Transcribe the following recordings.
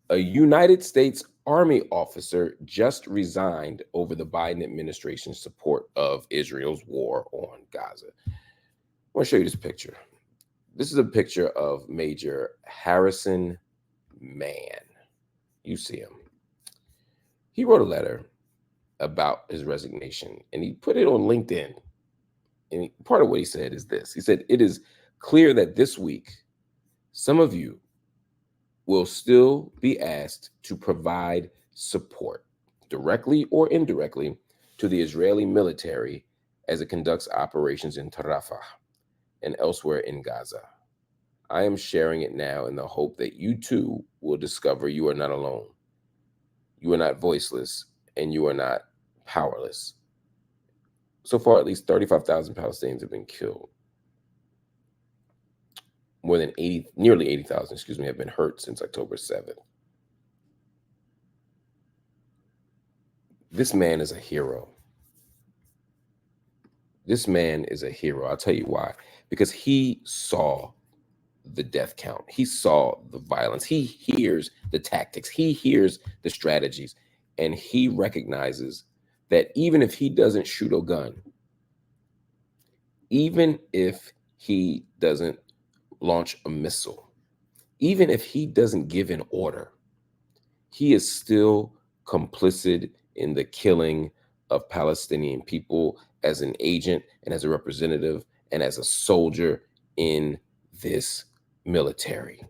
A United States Army officer just resigned over the Biden administration's support of Israel's war on Gaza. I want to show you this picture. This is a picture of Major Harrison Mann. You see him. He wrote a letter about his resignation and he put it on LinkedIn. And part of what he said is this. He said, "It is clear that this week, some of you will still be asked to provide support, directly or indirectly, to the Israeli military as it conducts operations in Rafah and elsewhere in Gaza. I am sharing it now in the hope that you too will discover you are not alone. You are not voiceless and you are not powerless." So far, at least 35,000 Palestinians have been killed. More than nearly 80,000, have been hurt since October 7th. This man is a hero. This man is a hero. I'll tell you why. Because he saw the death count. He saw the violence. He hears the tactics. He hears the strategies. And he recognizes that even if he doesn't shoot a gun, even if he doesn't launch a missile, even if he doesn't give an order, he is still complicit in the killing of Palestinian people as an agent and as a representative and as a soldier in this military.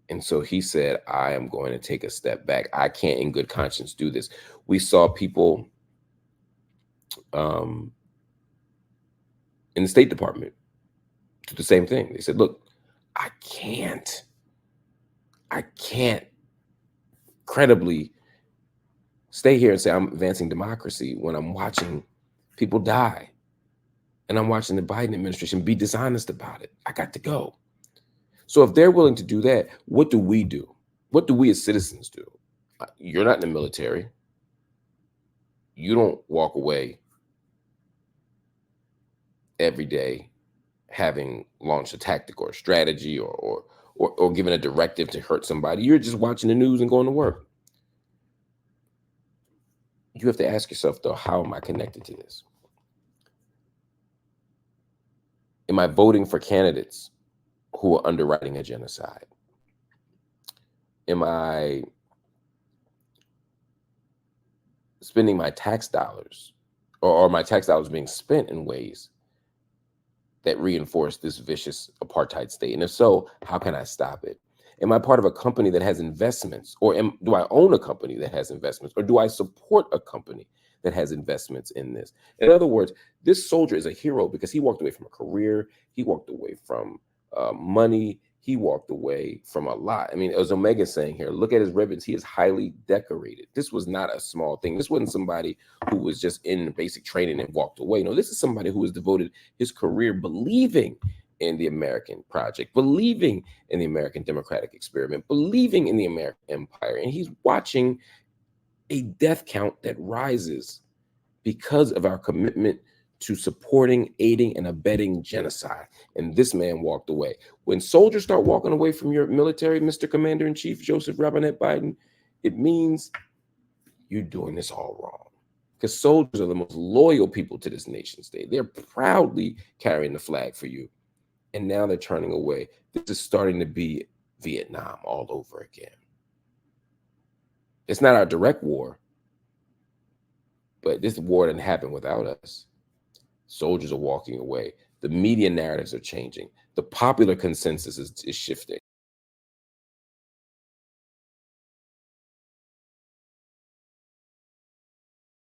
And so he said, I am going to take a step back. I can't in good conscience do this. We saw people in the State Department do the same thing. They said, look, I can't credibly stay here and say I'm advancing democracy when I'm watching people die and I'm watching the Biden administration be dishonest about it. I got to go. So if they're willing to do that, what do we do? What do we as citizens do? You're not in the military. You don't walk away every day having launched a tactic or a strategy or given a directive to hurt somebody. You're just watching the news and going to work. You have to ask yourself, though, how am I connected to this? Am I voting for candidates who are underwriting a genocide? Am I spending my tax dollars, or are my tax dollars being spent in ways that reinforce this vicious apartheid state? And if so, how can I stop it? Am I part of a company that has investments, or do I own a company that has investments, or do I support a company that has investments in this? In other words, this soldier is a hero because he walked away from a career, he walked away from money, he walked away from a lot. I mean, as Omega saying here, look at his ribbons. He is highly decorated. This was not a small thing. This wasn't somebody who was just in basic training and walked away. No, this is somebody who has devoted his career believing in the American project, believing in the American democratic experiment, believing in the American empire. And he's watching a death count that rises because of our commitment to supporting, aiding, and abetting genocide. And this man walked away. When soldiers start walking away from your military, Mr. Commander-in-Chief Joseph Robinette Biden, it means you're doing this all wrong. Because soldiers are the most loyal people to this nation state. They're proudly carrying the flag for you. And now they're turning away. This is starting to be Vietnam all over again. It's not our direct war, but this war didn't happen without us. Soldiers are walking away. The media narratives are changing. The popular consensus is shifting.